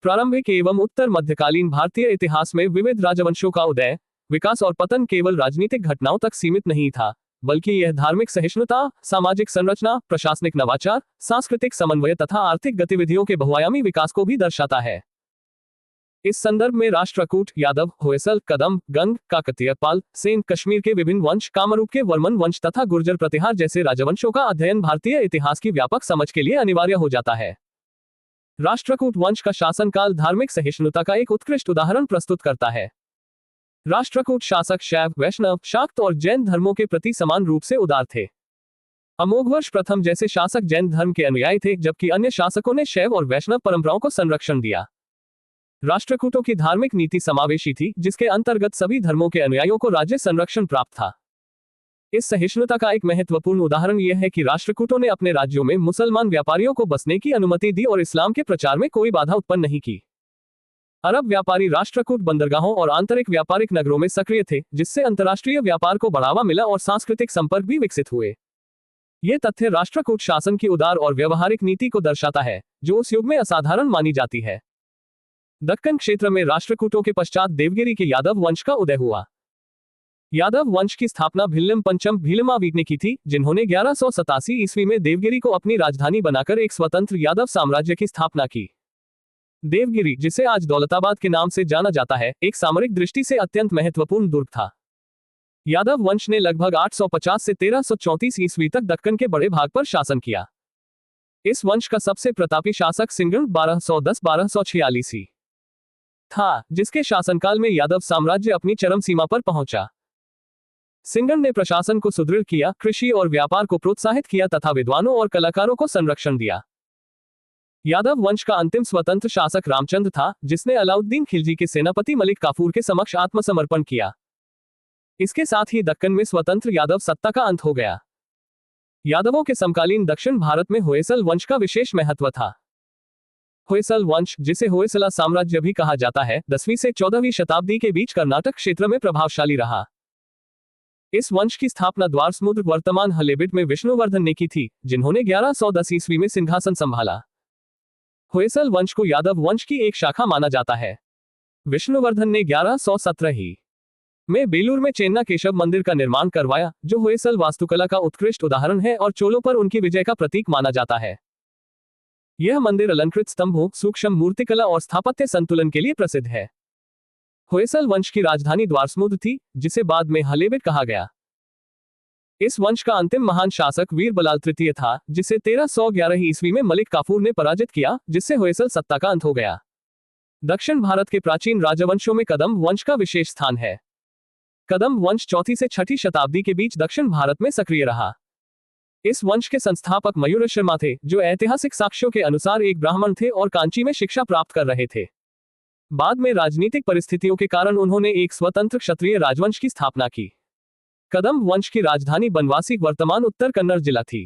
प्रारंभिक एवं उत्तर मध्यकालीन भारतीय इतिहास में विविध राजवंशों का उदय, विकास और पतन केवल राजनीतिक घटनाओं तक सीमित नहीं था, बल्कि यह धार्मिक सहिष्णुता, सामाजिक संरचना, प्रशासनिक नवाचार, सांस्कृतिक समन्वय तथा आर्थिक गतिविधियों के बहुआयामी विकास को भी दर्शाता है। इस संदर्भ में राष्ट्रकूट, यादव, होयसल, कदंब, गंग, काकतीय, पाल, सेन, कश्मीर के विभिन्न वंश, कामरूप के वर्मन वंश तथा गुर्जर प्रतिहार जैसे राजवंशों का अध्ययन भारतीय इतिहास की व्यापक समझ के लिए अनिवार्य हो जाता है। राष्ट्रकूट वंश का शासनकाल धार्मिक सहिष्णुता का एक उत्कृष्ट उदाहरण प्रस्तुत करता है। राष्ट्रकूट शासक शैव, वैष्णव, शाक्त और जैन धर्मों के प्रति समान रूप से उदार थे। अमोघवर्ष प्रथम जैसे शासक जैन धर्म के अनुयायी थे, जबकि अन्य शासकों ने शैव और वैष्णव परंपराओं को संरक्षण दिया। राष्ट्रकूटों की धार्मिक नीति समावेशी थी, जिसके अंतर्गत सभी धर्मों के अनुयायियों को राज्य संरक्षण प्राप्त था। इस सहिष्णुता का एक महत्वपूर्ण उदाहरण यह है कि राष्ट्रकूटों ने अपने राज्यों में मुसलमान व्यापारियों को बसने की अनुमति दी और इस्लाम के प्रचार में कोई बाधा उत्पन्न नहीं की। अरब व्यापारी राष्ट्रकूट बंदरगाहों और आंतरिक व्यापारिक नगरों में सक्रिय थे, जिससे अंतर्राष्ट्रीय व्यापार को बढ़ावा मिला और सांस्कृतिक संपर्क भी विकसित हुए। ये तथ्य राष्ट्रकूट शासन की उदार और व्यवहारिक नीति को दर्शाता है, जो उस युग में असाधारण मानी जाती है। दक्कन क्षेत्र में राष्ट्रकूटों के पश्चात देवगिरी के यादव वंश का उदय हुआ। यादव वंश की स्थापना भिल्लम पंचम भीलमावीक ने की थी, जिन्होंने 1187 ईस्वी में देवगिरी को अपनी राजधानी बनाकर एक स्वतंत्र यादव साम्राज्य की स्थापना की। देवगिरी, जिसे आज दौलताबाद के नाम से जाना जाता है, एक सामरिक दृष्टि से अत्यंत महत्वपूर्ण दुर्ग था। यादव वंश ने लगभग 850 से 1334 ईस्वी तक दक्कन के बड़े भाग पर शासन किया। इस वंश का सबसे प्रतापी शासक सिंगण 1210-1246 था, जिसके शासनकाल में यादव साम्राज्य अपनी चरम सीमा पर पहुंचा। सिंगण ने प्रशासन को सुदृढ़ किया, कृषि और व्यापार को प्रोत्साहित किया तथा विद्वानों और कलाकारों को संरक्षण दिया। यादव वंश का अंतिम स्वतंत्र शासक रामचंद्र था, जिसने अलाउद्दीन खिलजी के सेनापति मलिक काफूर के समक्ष आत्मसमर्पण किया। इसके साथ ही दक्कन में स्वतंत्र यादव सत्ता का अंत हो गया। यादवों के समकालीन दक्षिण भारत में होयसल वंश का विशेष महत्व था। होयसल वंश, जिसे होयसला साम्राज्य भी कहा जाता है, 10वीं से 14वीं शताब्दी के बीच कर्नाटक क्षेत्र में प्रभावशाली रहा। इस वंश की स्थापना द्वार समुद्र वर्तमान हलेबिट में विष्णुवर्धन ने की थी, जिन्होंने 1110 ईस्वी में सिंहासन संभाला। होयसल वंश को यादव वंश की एक शाखा माना जाता है। विष्णुवर्धन ने 1117 में बेलूर में चेन्ना केशव मंदिर का निर्माण करवाया, जो होयसल वास्तुकला का उत्कृष्ट उदाहरण है और चोलों पर उनकी विजय का प्रतीक माना जाता है। यह मंदिर अलंकृत स्तंभों, सूक्ष्म मूर्तिकला और स्थापत्य संतुलन के लिए प्रसिद्ध है। होयसल वंश की राजधानी द्वारसमुद्र थी, जिसे बाद में हलेबिट कहा गया। इस वंश का अंतिम महान शासक वीर बलाल तृतीय था, जिसे 1311 ईस्वी में मलिक काफूर ने पराजित किया, जिससे होयसल सत्ता का अंत हो गया। दक्षिण भारत के प्राचीन राजवंशों में कदंब वंश का विशेष स्थान है। कदंब वंश 4वीं से 6वीं शताब्दी के बीच दक्षिण भारत में सक्रिय रहा। इस वंश के संस्थापक मयूर शर्मा थे, जो ऐतिहासिक साक्ष्यों के अनुसार एक ब्राह्मण थे और कांची में शिक्षा प्राप्त कर रहे थे। बाद में राजनीतिक परिस्थितियों के कारण उन्होंने एक स्वतंत्र क्षत्रिय राजवंश की स्थापना की। कदंब वंश की राजधानी बनवासी वर्तमान उत्तर कन्नड़ जिला थी।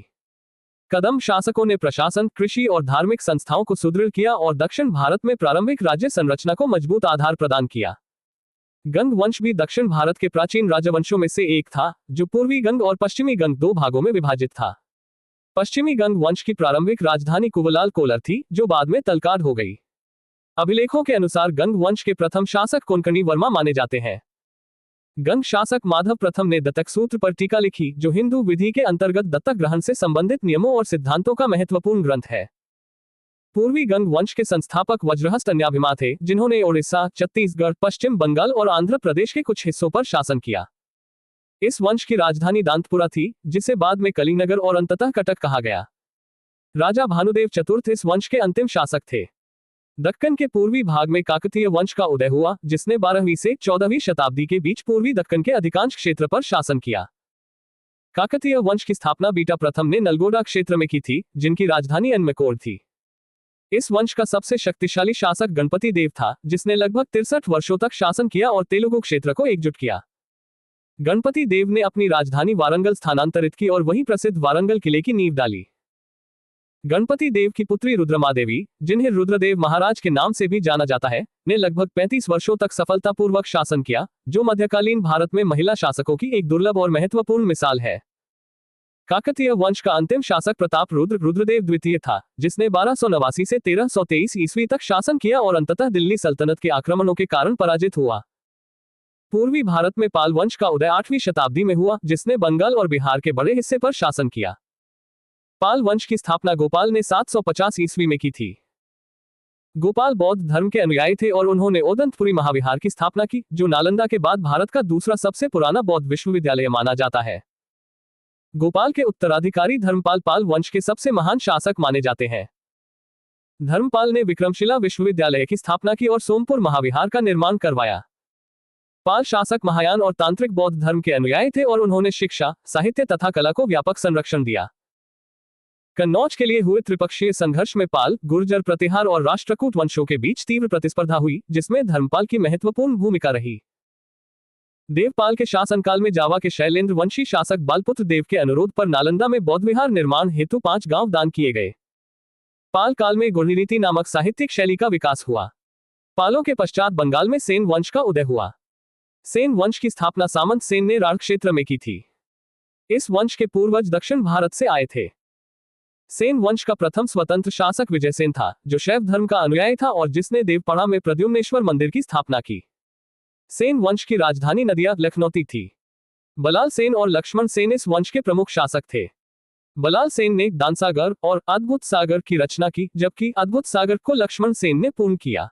कदंब शासकों ने प्रशासन, कृषि और धार्मिक संस्थाओं को सुदृढ़ किया और दक्षिण भारत में प्रारंभिक राज्य संरचना को मजबूत आधार प्रदान किया। गंग वंश भी दक्षिण भारत के प्राचीन राजवंशों में से एक था, जो पूर्वी गंग और पश्चिमी गंग 2 भागों में विभाजित था। पश्चिमी गंग वंश की प्रारंभिक राजधानी कुवलाल कोलर थी, जो बाद में तलकाड हो गई। अभिलेखों के अनुसार गंग वंश के प्रथम शासक कोंकणी वर्मा माने जाते हैं। गंग शासक माधव प्रथम ने दत्तक सूत्र पर टीका लिखी, जो हिंदू विधि के अंतर्गत दत्तक ग्रहण से संबंधित नियमों और सिद्धांतों का महत्वपूर्ण ग्रंथ है। पूर्वी गंग वंश के संस्थापक वज्रहस्त अन्याभिमा थे, जिन्होंने ओडिशा, छत्तीसगढ़, पश्चिम बंगाल और आंध्र प्रदेश के कुछ हिस्सों पर शासन किया। इस वंश की राजधानी दांतपुरा थी, जिसे बाद में कलिंगनगर और अंततः कटक कहा गया। राजा भानुदेव चतुर्थ इस वंश के अंतिम शासक थे। दक्कन के पूर्वी भाग में काकतीय वंश का उदय हुआ, जिसने 12वीं से 14वीं शताब्दी के बीच पूर्वी दक्कन के अधिकांश क्षेत्र पर शासन किया। काकतीय वंश की स्थापना बीटा प्रथम ने नलगोंडा क्षेत्र में की थी, जिनकी राजधानी अन्मकोड थी। इस वंश का सबसे शक्तिशाली शासक गणपति देव था, जिसने लगभग 63 वर्षों तक शासन किया और तेलुगु क्षेत्र को एकजुट किया। गणपति देव ने अपनी राजधानी वारंगल स्थानांतरित की और वहीं प्रसिद्ध वारंगल किले की नींव डाली। गणपति देव की पुत्री रुद्रमादेवी, जिन्हें रुद्रदेव महाराज के नाम से भी जाना जाता है, ने लगभग 35 वर्षों तक सफलतापूर्वक शासन किया, जो मध्यकालीन भारत में महिला शासकों की एक दुर्लभ और महत्वपूर्ण मिसाल है। काकतीय वंश का अंतिम शासक प्रताप रुद्रदेव द्वितीय था, जिसने 1289 से 1323 ईस्वी तक शासन किया और अंततः दिल्ली सल्तनत के आक्रमणों के कारण पराजित हुआ। पूर्वी भारत में पाल वंश का उदय 8वीं शताब्दी में हुआ, जिसने बंगाल और बिहार के बड़े हिस्से पर शासन किया। पाल वंश की स्थापना गोपाल ने 750 ईस्वी में की थी। गोपाल बौद्ध धर्म के अनुयायी थे और उन्होंने ओदंतपुरी महाविहार की स्थापना की, जो नालंदा के बाद भारत का दूसरा सबसे पुराना बौद्ध विश्वविद्यालय माना जाता है। गोपाल के उत्तराधिकारी धर्मपाल पाल वंश के सबसे महान शासक माने जाते हैं। धर्मपाल ने विक्रमशिला विश्वविद्यालय की स्थापना की और सोमपुर महाविहार का निर्माण करवाया। पाल शासक महायान और तांत्रिक बौद्ध धर्म के अनुयायी थे और उन्होंने शिक्षा, साहित्य तथा कला को व्यापक संरक्षण दिया। कन्नौज के लिए हुए त्रिपक्षीय संघर्ष में पाल, गुर्जर प्रतिहार और राष्ट्रकूट वंशों के बीच तीव्र प्रतिस्पर्धा हुई, जिसमें धर्मपाल की महत्वपूर्ण भूमिका रही। देवपाल के शासनकाल में जावा के शैलेंद्र वंशी शासक बालपुत्र देव के अनुरोध पर नालंदा में बौद्ध विहार निर्माण हेतु 5 गांव दान किए गए। पाल काल में गुणनीति नामक साहित्यिक शैली का विकास हुआ। पालों के पश्चात बंगाल में सेन वंश का उदय हुआ। सेन वंश की स्थापना सामंत सेन ने राढ़ क्षेत्र में की थी। इस वंश के पूर्वज दक्षिण भारत से आए थे। सेन वंश का प्रथम स्वतंत्र शासक विजयसेन था, जो शैव धर्म का अनुयायी था और जिसने देवपड़ा में प्रद्युम्नेश्वर मंदिर की स्थापना की। सेन वंश की राजधानी नदिया लखनौती थी। बलाल सेन और लक्ष्मण सेन इस वंश के प्रमुख शासक थे। बलाल सेन ने दानसागर और अद्भुत सागर की रचना की, जबकि अद्भुत सागर को लक्ष्मण सेन ने पूर्ण किया।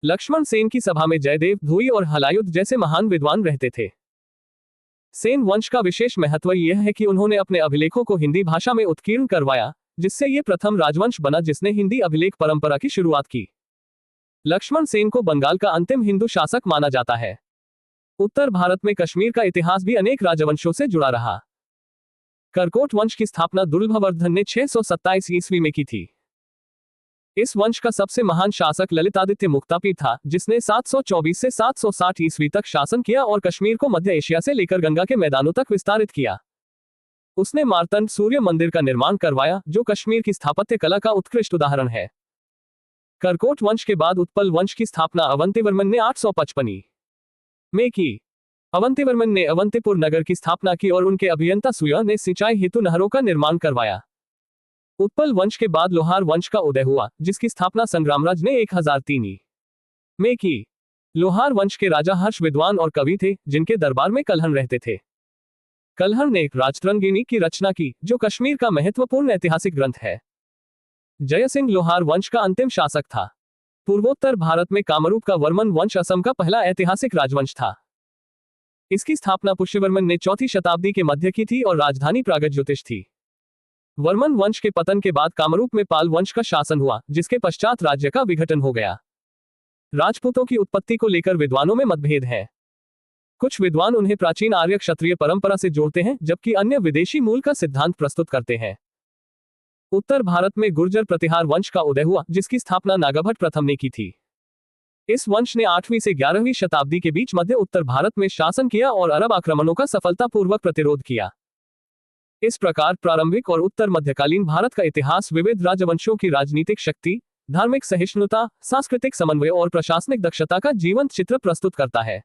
लक्ष्मण सेन की सभा में जयदेव, धोई और हलायुध जैसे महान विद्वान रहते थे। सेन वंश का विशेष महत्व यह है कि उन्होंने अपने अभिलेखों को हिंदी भाषा में उत्कीर्ण करवाया, जिससे ये प्रथम राजवंश बना जिसने हिंदी अभिलेख परंपरा की शुरुआत की। लक्ष्मण सेन को बंगाल का अंतिम हिंदू शासक माना जाता है। उत्तर भारत में कश्मीर का इतिहास भी अनेक राजवंशों से जुड़ा रहा। करकोट वंश की स्थापना दुर्लभवर्धन ने 627 ईस्वी में की थी। इस वंश का सबसे महान शासक ललितादित्य मुक्तापी था, जिसने 724 से 760 ईस्वी तक शासन किया और कश्मीर को मध्य एशिया से लेकर गंगा के मैदानों तक विस्तारित किया। उसने मार्तंड सूर्य मंदिर का निर्माण करवाया, जो कश्मीर की स्थापत्य कला का उत्कृष्ट उदाहरण है। करकोट वंश के बाद उत्पल वंश की स्थापना अवंतीवर्मन ने 855 में की। अवंतीवर्मन ने अवंतीपुर नगर की स्थापना की और उनके अभियंता सुया ने सिंचाई हेतु नहरों का निर्माण करवाया। उत्पल वंश के बाद लोहार वंश का उदय हुआ, जिसकी स्थापना संग्रामराज ने 1003 में की। लोहार वंश के राजा हर्ष विद्वान और कवि थे, जिनके दरबार में कल्हण रहते थे। कल्हण ने राजतरंगिणी की रचना की, जो कश्मीर का महत्वपूर्ण ऐतिहासिक ग्रंथ है। जयसिंह लोहार वंश का अंतिम शासक था। पूर्वोत्तर भारत में कामरूप का वर्मन वंश असम का पहला ऐतिहासिक राजवंश था। इसकी स्थापना पुष्यवर्मन ने 4वीं शताब्दी के मध्य की थी और राजधानी प्रागज्योतिष थी। वर्मन वंश के पतन के बाद कामरूप में पाल वंश का शासन हुआ, जिसके पश्चात राज्य का विघटन हो गया। राजपूतों की उत्पत्ति को लेकर विद्वानों में मतभेद है। कुछ विद्वान उन्हें प्राचीन आर्य क्षत्रिय परंपरा से जोड़ते हैं, जबकि अन्य विदेशी मूल का सिद्धांत प्रस्तुत करते हैं। उत्तर भारत में गुर्जर प्रतिहार वंश का उदय हुआ, जिसकी स्थापना नागाभट्ट प्रथम ने की थी। इस वंश ने 8वीं से 11वीं शताब्दी के बीच मध्य उत्तर भारत में शासन किया और अरब आक्रमणों का सफलतापूर्वक प्रतिरोध किया। इस प्रकार प्रारंभिक और उत्तर मध्यकालीन भारत का इतिहास विविध राजवंशों की राजनीतिक शक्ति, धार्मिक सहिष्णुता, सांस्कृतिक समन्वय और प्रशासनिक दक्षता का जीवंत चित्र प्रस्तुत करता है।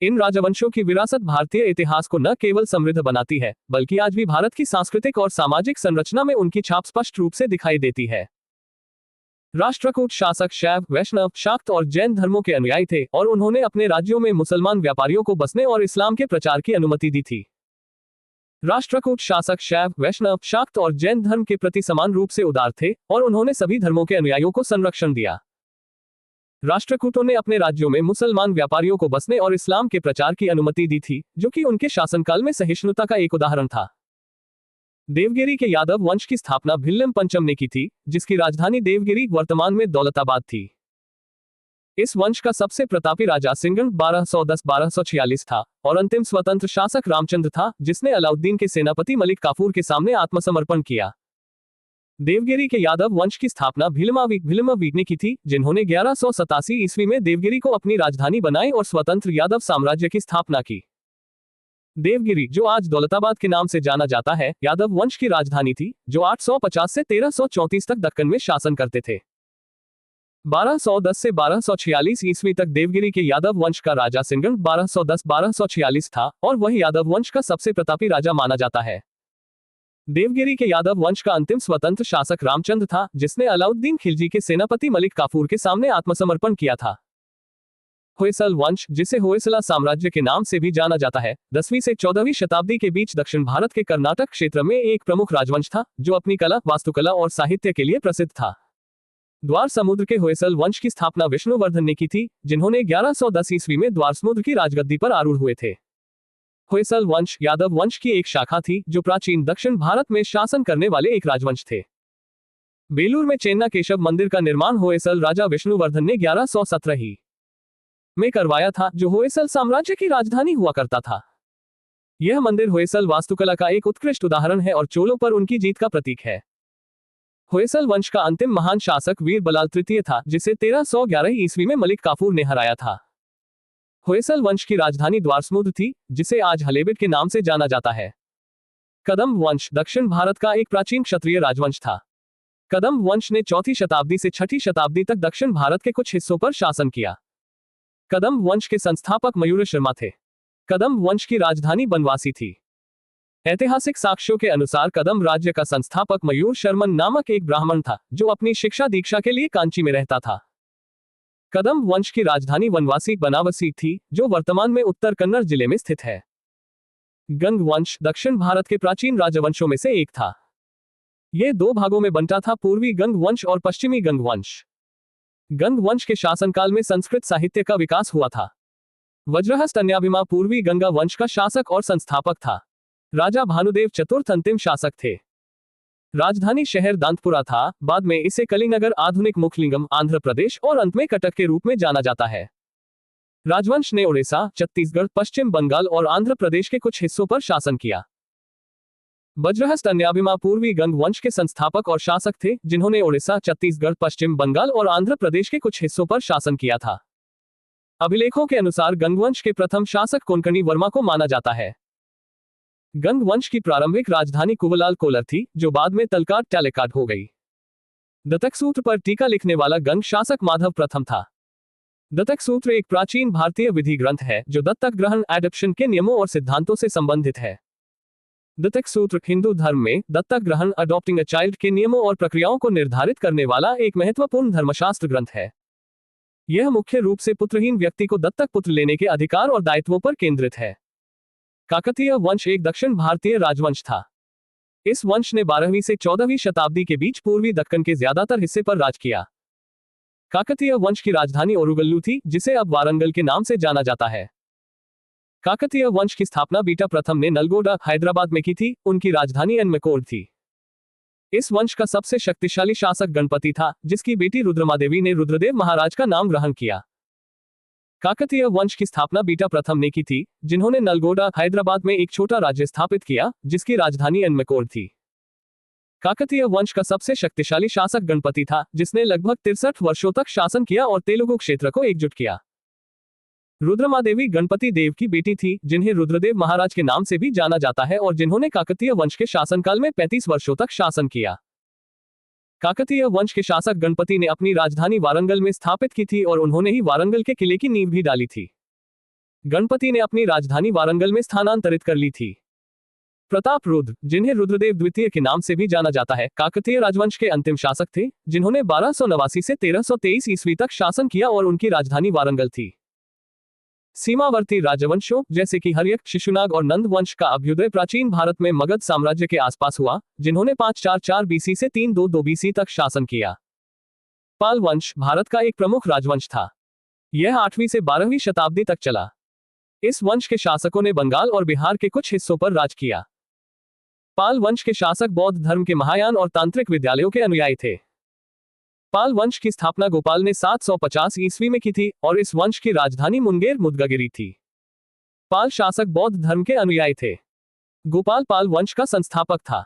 इन राजवंशों की विरासत भारतीय इतिहास को न केवल समृद्ध बनाती है, बल्कि आज भी भारत की सांस्कृतिक और सामाजिक संरचना में उनकी छाप स्पष्ट रूप से दिखाई देती है। राष्ट्रकूट शासक शैव, वैष्णव, शाक्त और जैन धर्मों के अनुयायी थे और उन्होंने अपने राज्यों में मुसलमान व्यापारियों को बसने और इस्लाम के प्रचार की अनुमति दी थी। राष्ट्रकूट शासक शैव, वैष्णव, शाक्त और जैन धर्म के प्रति समान रूप से उदार थे और उन्होंने सभी धर्मों के अनुयायियों को संरक्षण दिया। राष्ट्रकूटों ने अपने राज्यों में मुसलमान व्यापारियों को बसने और इस्लाम के प्रचार की अनुमति दी थी, जो कि उनके शासनकाल में सहिष्णुता का एक उदाहरण था। देवगिरी के यादव वंश की स्थापना भिल्लम पंचम ने की थी, जिसकी राजधानी देवगिरी वर्तमान में दौलताबाद थी। इस वंश का सबसे प्रतापी राजा सिंगण 1210-1246 था और अंतिम स्वतंत्र शासक रामचंद्र था, जिसने अलाउद्दीन के सेनापति मलिक काफूर के सामने आत्मसमर्पण किया। देवगिरी के यादव वंश की स्थापना भीलमावीक ने की थी, जिन्होंने 1187 ईस्वी में देवगिरी को अपनी राजधानी बनाई और स्वतंत्र यादव साम्राज्य की स्थापना की। देवगिरी, जो आज दौलताबाद के नाम से जाना जाता है, यादव वंश की राजधानी थी, जो 850 से 1334 तक दक्कन में शासन करते थे। 1210 से 1246 ईस्वी तक देवगिरी के यादव वंश का राजा सिंगण 1210-1246 था और वह यादव वंश का सबसे प्रतापी राजा माना जाता है। देवगिरी के यादव वंश का अंतिम स्वतंत्र शासक रामचंद्र था, जिसने अलाउद्दीन खिलजी के सेनापति मलिक काफूर के सामने आत्मसमर्पण किया था। होयसल वंश, जिसे होयसला साम्राज्य के नाम से भी जाना जाता है, 10वीं से 14वीं शताब्दी के बीच दक्षिण भारत के कर्नाटक क्षेत्र में एक प्रमुख राजवंश था, जो अपनी कला, वास्तुकला और साहित्य के लिए प्रसिद्ध था। द्वार समुद्र के होयसल वंश की स्थापना विष्णुवर्धन ने की थी, जिन्होंने 1110 ईस्वी में द्वार समुद्र की राजगद्दी पर आरूढ़ हुए थे। होयसल वंश यादव वंश की एक शाखा थी, जो प्राचीन दक्षिण भारत में शासन करने वाले एक राजवंश थे। बेलूर में चेन्ना केशव मंदिर का निर्माण होयसल राजा विष्णुवर्धन ने 1117 में करवाया था, जो होयसल साम्राज्य की राजधानी हुआ करता था। यह मंदिर होयसल वास्तुकला का एक उत्कृष्ट उदाहरण है और चोलों पर उनकी जीत का प्रतीक है। होयसल वंश का अंतिम महान शासक वीर बलाल तृतीय था, जिसे 1311 ईस्वी में मलिक काफूर ने हराया था। होयसल वंश की राजधानी द्वारसमुद्र थी, जिसे आज हलेबिड के नाम से जाना जाता है। कदम्ब वंश दक्षिण भारत का एक प्राचीन क्षत्रिय राजवंश था। कदम्ब वंश ने 4वीं शताब्दी से 6वीं शताब्दी तक दक्षिण भारत के कुछ हिस्सों पर शासन किया। कदम्ब वंश के संस्थापक मयूर शर्मा थे। कदम्ब वंश की राजधानी बनवासी थी। ऐतिहासिक साक्ष्यों के अनुसार कदम्ब राज्य का संस्थापक मयूर शर्मन नामक एक ब्राह्मण था, जो अपनी शिक्षा दीक्षा के लिए कांची में रहता था। कदम्ब वंश की राजधानी वनवासी बनावसी थी, जो वर्तमान में उत्तर कन्नड़ जिले में स्थित है। गंग वंश दक्षिण भारत के प्राचीन राजवंशों में से एक था। यह 2 भागों में बंटा था, पूर्वी गंग वंश और पश्चिमी गंग वंश। गंग वंश के शासनकाल में संस्कृत साहित्य का विकास हुआ था। वज्रहस्त अन्याभिमा पूर्वी गंगा वंश का शासक और संस्थापक था। राजा भानुदेव चतुर्थ अंतिम शासक थे। राजधानी शहर दांतपुरा था, बाद में इसे कलिंगनगर, आधुनिक मुखलिंगम, आंध्र प्रदेश और अंत में कटक के रूप में जाना जाता है। राजवंश ने उड़ीसा, छत्तीसगढ़, पश्चिम बंगाल और आंध्र प्रदेश के कुछ हिस्सों पर शासन किया। वज्रहस्त अन्याभिमा पूर्वी गंग वंश के संस्थापक और शासक थे, जिन्होंने उड़ीसा, छत्तीसगढ़, पश्चिम बंगाल और आंध्र प्रदेश के कुछ हिस्सों पर शासन किया था। अभिलेखों के अनुसार गंग वंश के प्रथम शासक कोंकणी वर्मा को माना जाता है। गंग वंश की प्रारंभिक राजधानी कुवलाल कोलर थी, जो बाद में तलकाट टैलेकाट हो गई। दत्तक सूत्र पर टीका लिखने वाला गंग शासक माधव प्रथम था। दत्तक सूत्र एक प्राचीन भारतीय विधि ग्रंथ है, जो दत्तक ग्रहण एडॉप्शन के नियमों और सिद्धांतों से संबंधित है। दत्तक सूत्र हिंदू धर्म में दत्तक ग्रहण, अडॉप्टिंग अ चाइल्ड के नियमों और प्रक्रियाओं को निर्धारित करने वाला एक महत्वपूर्ण धर्मशास्त्र ग्रंथ है। यह मुख्य रूप से पुत्रहीन व्यक्ति को दत्तक पुत्र लेने के अधिकार और दायित्वों पर केंद्रित है। काकतीय वंश एक दक्षिण भारतीय राजवंश था। इस वंश ने 12वीं से 14वीं शताब्दी के बीच पूर्वी दक्कन के ज्यादातर हिस्से पर राज किया। काकतीय वंश की राजधानी ओरुगल्लू थी, जिसे अब वारंगल के नाम से जाना जाता है। काकतीय वंश की स्थापना बीटा प्रथम ने नलगोंडा, हैदराबाद में की थी। उनकी राजधानी एनमकोड थी। इस वंश का सबसे शक्तिशाली शासक गणपति था, जिसकी बेटी रुद्रमादेवी ने रुद्रदेव महाराज का नाम ग्रहण किया। काकतीय वंश की स्थापना बीटा प्रथम ने की थी, जिन्होंने नलगोंडा, हैदराबाद में एक छोटा राज्य स्थापित किया, जिसकी राजधानी एनमकोड थी। काकतीय वंश का सबसे शक्तिशाली शासक गणपति था, जिसने लगभग 63 वर्षों तक शासन किया और तेलुगु क्षेत्र को एकजुट किया। रुद्रमादेवी गणपति देव की बेटी थी, जिन्हें रुद्रदेव महाराज के नाम से भी जाना जाता है और जिन्होंने काकतीय वंश के शासनकाल में 35 वर्षों तक शासन किया। काकतीय वंश के शासक गणपति ने अपनी राजधानी वारंगल में स्थापित की थी और उन्होंने ही वारंगल के किले की नींव भी डाली थी। गणपति ने अपनी राजधानी वारंगल में स्थानांतरित कर ली थी। प्रताप रुद्र, जिन्हें रुद्रदेव द्वितीय के नाम से भी जाना जाता है, काकतीय राजवंश के अंतिम शासक थे, जिन्होंने 1289 से 1323 ईस्वी तक शासन किया और उनकी राजधानी वारंगल थी। सीमावर्ती राजवंशों जैसे कि हर्यक, शिशुनाग और नंद वंश का अभ्युदय प्राचीन भारत में मगध साम्राज्य के आसपास हुआ, जिन्होंने 544 बीसी से 322 बीसी तक शासन किया। पाल वंश भारत का एक प्रमुख राजवंश था। यह 8वीं से 12वीं शताब्दी तक चला। इस वंश के शासकों ने बंगाल और बिहार के कुछ हिस्सों पर राज किया। पाल वंश के शासक बौद्ध धर्म के महायान और तांत्रिक विद्यालयों के अनुयायी थे। पाल वंश की स्थापना गोपाल ने 750 ईस्वी में की थी और इस वंश की राजधानी मुंगेर मुदगगिरी थी। पाल शासक बौद्ध धर्म के अनुयायी थे। गोपाल पाल वंश का संस्थापक था।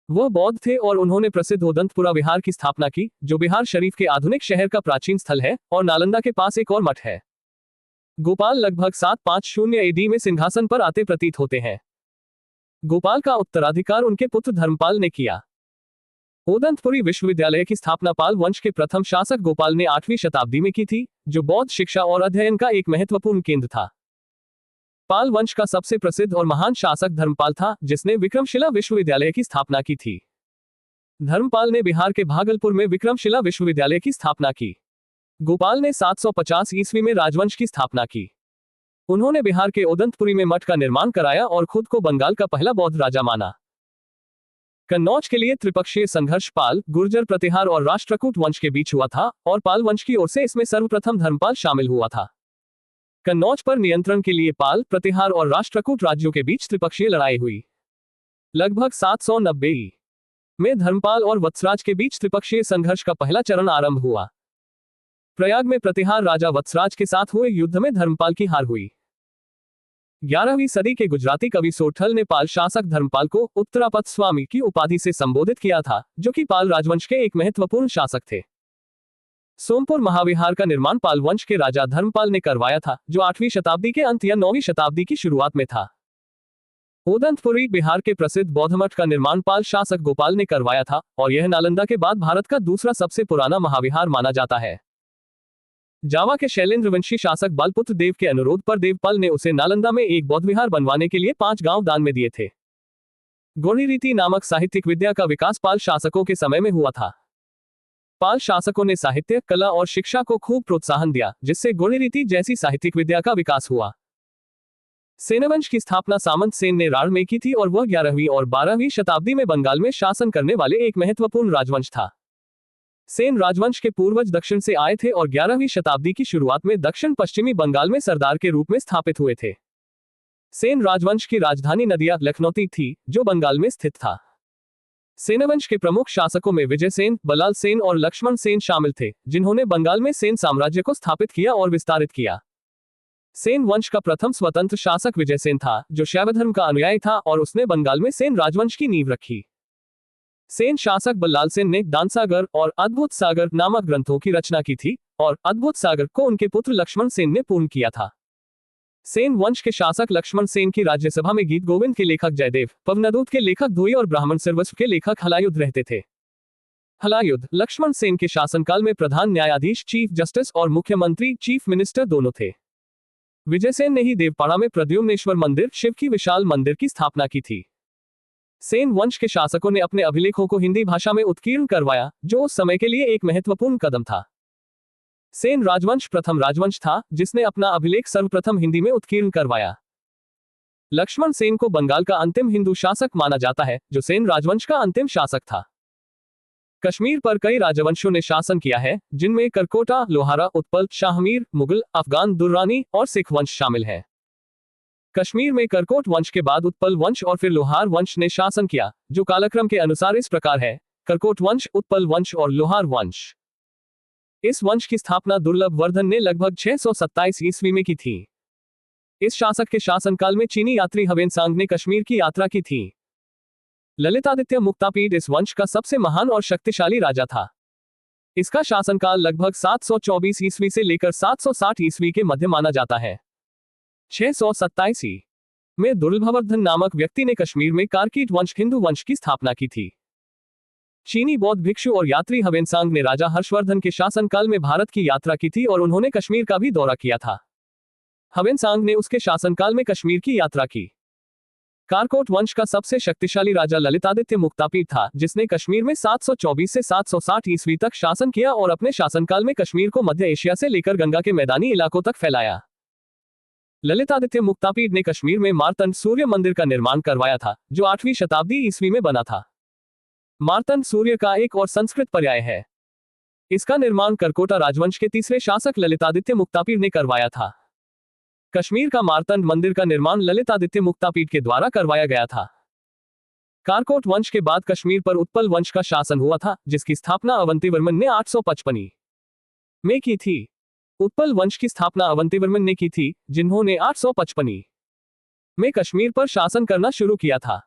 वह बौद्ध थे और उन्होंने प्रसिद्ध उदंतपुरा विहार की स्थापना की, जो बिहार शरीफ के आधुनिक शहर का प्राचीन स्थल है, और नालंदा के पास एक और मठ है। गोपाल लगभग 750 एडी में सिंहासन पर आते प्रतीत होते हैं। गोपाल का उत्तराधिकार उनके पुत्र धर्मपाल ने किया। उदंतपुरी विश्वविद्यालय की स्थापना पाल वंश के प्रथम शासक गोपाल ने 8वीं शताब्दी में की थी, जो बौद्ध शिक्षा और अध्ययन का एक महत्वपूर्ण केंद्र था। पाल वंश का सबसे प्रसिद्ध और महान शासक धर्मपाल था, जिसने विक्रमशिला विश्वविद्यालय की स्थापना की थी। धर्मपाल ने बिहार के भागलपुर में विक्रमशिला विश्वविद्यालय की स्थापना की। गोपाल ने 750 ईस्वी में राजवंश की स्थापना की। उन्होंने बिहार के उदंतपुरी में मठ का निर्माण कराया और खुद को बंगाल का पहला बौद्ध राजा माना। कन्नौज के लिए त्रिपक्षीय संघर्ष पाल, गुर्जर प्रतिहार और राष्ट्रकूट वंश के बीच हुआ था और पाल वंश की ओर से इसमें सर्वप्रथम धर्मपाल शामिल हुआ था। कन्नौज पर नियंत्रण के लिए पाल, प्रतिहार और राष्ट्रकूट राज्यों के बीच त्रिपक्षीय लड़ाई हुई। लगभग 790 में धर्मपाल और वत्सराज के बीच त्रिपक्षीय संघर्ष का पहला चरण आरंभ हुआ। प्रयाग में प्रतिहार राजा वत्सराज के साथ हुए युद्ध में धर्मपाल की हार हुई। 11वीं सदी के गुजराती कवि सोठल ने पाल शासक धर्मपाल को उत्तरापथ स्वामी की उपाधि से संबोधित किया था, जो कि पाल राजवंश के एक महत्वपूर्ण शासक थे। सोमपुर महाविहार का निर्माण पाल वंश के राजा धर्मपाल ने करवाया था, जो 8वीं शताब्दी के अंत या 9वीं शताब्दी की शुरुआत में था। उदंतपुरी बिहार के प्रसिद्ध बौद्ध मठ का निर्माण पाल शासक गोपाल ने करवाया था और यह नालंदा के बाद भारत का दूसरा सबसे पुराना महाविहार माना जाता है। जावा के शैलेंद्रवंशी शासक बालपुत्र देव के अनुरोध पर देवपाल ने उसे नालंदा में एक बौद्ध विहार बनवाने के लिए 5 गांव दान में दिए थे। गोणी रीति नामक साहित्यिक विद्या का विकास पाल शासकों के समय में हुआ था। पाल शासकों ने साहित्य, कला और शिक्षा को खूब प्रोत्साहन दिया, जिससे गोणी रीति जैसी साहित्यिक विद्या का विकास हुआ। सेनवंश की स्थापना सामंत सेन ने राढ़ में की थी और वह 11वीं और 12वीं शताब्दी में बंगाल में शासन करने वाले एक महत्वपूर्ण राजवंश था। सेन राजवंश के पूर्वज दक्षिण से आए थे और 11वीं शताब्दी की शुरुआत में दक्षिण पश्चिमी बंगाल में सरदार के रूप में स्थापित हुए थे। सेन राजवंश की राजधानी नदिया लखनौती थी, जो बंगाल में स्थित था। सेनवंश के प्रमुख शासकों में विजय सेन, बलाल सेन और लक्ष्मण सेन शामिल थे, जिन्होंने बंगाल में सेन साम्राज्य को स्थापित किया और विस्तारित किया। सेन वंश का प्रथम स्वतंत्र शासक विजय सेन था, जो शैव धर्म का अनुयायी था और उसने बंगाल में सेन राजवंश की नींव रखी। सेन शासक बल्लाल सेन ने दानसागर और अद्भुत सागर नामक ग्रंथों की रचना की थी और अद्भुत सागर को उनके पुत्र लक्ष्मण सेन ने पूर्ण किया था। सेन वंश के शासक लक्ष्मण सेन की राज्यसभा में गीत गोविंद के लेखक जयदेव, पवनदूत के लेखक धोई और ब्राह्मण सर्वस्व के लेखक हलायुध रहते थे। हलायुध लक्ष्मण सेन के शासनकाल में प्रधान न्यायाधीश, चीफ जस्टिस और मुख्यमंत्री, चीफ मिनिस्टर दोनों थे। विजय सेन ने ही देवपाड़ा में प्रद्युम्नेश्वर मंदिर, शिव की विशाल मंदिर की स्थापना की थी। सेन वंश के शासकों ने अपने अभिलेखों को हिंदी भाषा में उत्कीर्ण करवाया, जो उस समय के लिए एक महत्वपूर्ण कदम था। सेन राजवंश प्रथम राजवंश था जिसने अपना अभिलेख सर्वप्रथम हिंदी में उत्कीर्ण करवाया। लक्ष्मण सेन को बंगाल का अंतिम हिंदू शासक माना जाता है, जो सेन राजवंश का अंतिम शासक था। कश्मीर पर कई राजवंशों ने शासन किया है, जिनमें करकोटा, लोहारा, उत्पल, शाहमीर, मुगल, अफगान, दुर्रानी और सिख वंश शामिल है। कश्मीर में करकोट वंश के बाद उत्पल वंश और फिर लोहार वंश ने शासन किया, जो कालक्रम के अनुसार इस प्रकार है: करकोट वंश, उत्पल वंश और लोहार वंश। इस वंश की स्थापना दुर्लभ वर्धन ने लगभग 627 ईस्वी में की थी। इस शासक के शासनकाल में चीनी यात्री ह्वेनसांग ने कश्मीर की यात्रा की थी। ललितादित्य मुक्तापीड इस वंश का सबसे महान और शक्तिशाली राजा था। इसका शासनकाल लगभग 724 ईस्वी से लेकर 760 ईस्वी के मध्य माना जाता है। 627 में दुर्लभवर्धन नामक व्यक्ति ने कश्मीर में कारकीट वंश, हिंदू वंश की स्थापना की थी। चीनी बौद्ध भिक्षु और यात्री ह्वेनसांग ने राजा हर्षवर्धन के शासनकाल में भारत की यात्रा की थी और उन्होंने कश्मीर का भी दौरा किया था। ह्वेनसांग ने उसके शासनकाल में कश्मीर की यात्रा की। कारकोट वंश का सबसे शक्तिशाली राजा ललितादित्य मुक्तापीड था, जिसने कश्मीर में 724 से 760 ईस्वी तक शासन किया और अपने शासनकाल में कश्मीर को मध्य एशिया से लेकर गंगा के मैदानी इलाकों तक फैलाया। ललितादित्य मुक्तापीड ने कश्मीर में मार्तंड सूर्य मंदिर का निर्माण करवाया था, जो 8वीं शताब्दी ईस्वी में बना था। मार्तंड सूर्य का एक और संस्कृत पर्याय है। इसका निर्माण करकोटा राजवंश के तीसरे शासक ललितादित्य मुक्तापीड ने करवाया था। कश्मीर का मार्तंड मंदिर का निर्माण ललितादित्य मुक्तापीड के द्वारा करवाया गया था। कारकोट वंश के बाद कश्मीर पर उत्पल वंश का शासन हुआ था, जिसकी स्थापना अवंतीवर्मन ने 855 में की थी। उत्पल वंश की स्थापना अवंतीवर्मन ने की थी, जिन्होंने 855 में कश्मीर पर शासन करना शुरू किया था।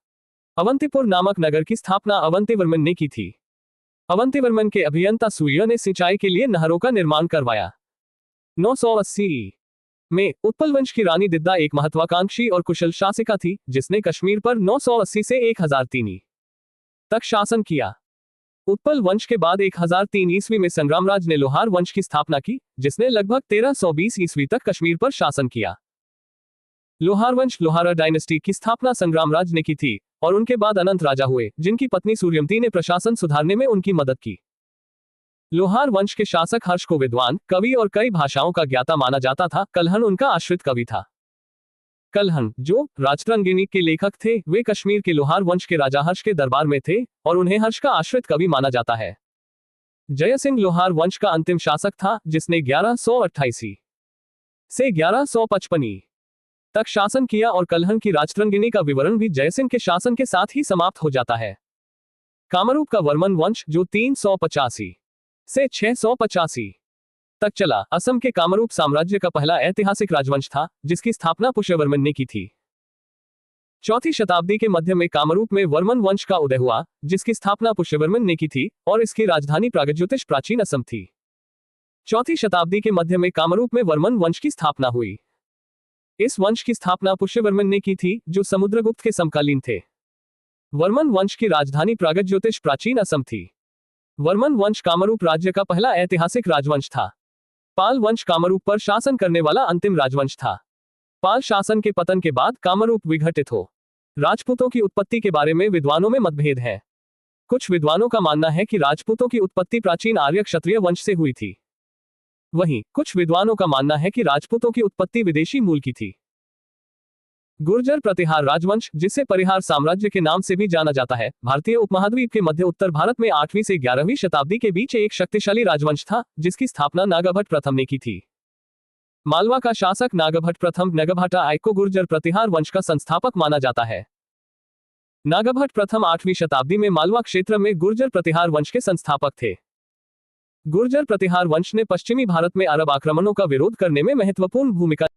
अवंतीपुर नामक नगर की स्थापना अवंतीवर्मन ने की थी। अवंतीवर्मन के अभियंता सूर्य ने सिंचाई के लिए नहरों का निर्माण करवाया। 980 में उत्पल वंश की रानी दिद्दा एक महत्वाकांक्षी और कुशल शासिका थी, जिसने कश्मीर पर 980 से 1003 तक शासन किया। उत्पल वंश के बाद 1003 ईस्वी में संग्रामराज ने लोहार वंश की स्थापना की, जिसने लगभग 1320 ईस्वी तक कश्मीर पर शासन किया। लोहार वंश लोहारा डायनेस्टी की स्थापना संग्रामराज ने की थी और उनके बाद अनंत राजा हुए, जिनकी पत्नी सूर्यमती ने प्रशासन सुधारने में उनकी मदद की। लोहार वंश के शासक हर्ष को विद्वान, कवि और कई भाषाओं का ज्ञाता माना जाता था। कल्हण उनका आश्रित कवि था। कल्हण, जो राजतरंगिणी के लेखक थे, वे कश्मीर के लोहार वंश के राजा हर्ष के दरबार में थे और उन्हें हर्ष का आश्रित कवि माना जाता है। जयसिंह लोहार वंश का अंतिम शासक था, जिसने 1128 से 1155 तक शासन किया और कल्हण की राजतरंगिणी का विवरण भी जयसिंह के शासन के साथ ही समाप्त हो जाता है। कामरूप का वर्मन वंश, जो 385 से 685 तक चला, असम के कामरूप साम्राज्य का पहला ऐतिहासिक राजवंश था, जिसकी स्थापना पुष्यवर्मन ने की थी। 4वीं शताब्दी के मध्य में कामरूप में वर्मन वंश का उदय हुआ, जिसकी स्थापना पुष्यवर्मन ने की थी और इसकी राजधानी प्रागज्योतिष प्राचीन असम थी। 4वीं शताब्दी के मध्य में कामरूप में वर्मन वंश की स्थापना हुई। इस वंश की स्थापना पुष्यवर्मन ने की थी, जो समुद्रगुप्त के समकालीन थे। वर्मन वंश की राजधानी प्रागज्योतिष प्राचीन असम थी। वर्मन वंश कामरूप राज्य का पहला ऐतिहासिक राजवंश था। पाल वंश कामरूप पर शासन करने वाला अंतिम राजवंश था। पाल शासन के पतन के बाद कामरूप विघटित हो। राजपूतों की उत्पत्ति के बारे में विद्वानों में मतभेद है। कुछ विद्वानों का मानना है कि राजपूतों की उत्पत्ति प्राचीन आर्य क्षत्रिय वंश से हुई थी। वहीं कुछ विद्वानों का मानना है कि राजपूतों की उत्पत्ति विदेशी मूल की थी। गुर्जर प्रतिहार राजवंश, जिसे परिहार साम्राज्य के नाम से भी जाना जाता है, भारतीय उपमहाद्वीप के मध्य उत्तर भारत में 8वीं से 11वीं शताब्दी के बीच एक शक्तिशाली राजवंश था, जिसकी स्थापना नागाभट्ट प्रथम ने की थी। मालवा का शासक नागाभट्ट प्रथम नगभाटा आय को गुर्जर प्रतिहार वंश का संस्थापक माना जाता है। नागाभट्ट प्रथम 8वीं शताब्दी में मालवा क्षेत्र में गुर्जर प्रतिहार वंश के संस्थापक थे। गुर्जर प्रतिहार वंश ने पश्चिमी भारत में अरब आक्रमणों का विरोध करने में महत्वपूर्ण भूमिका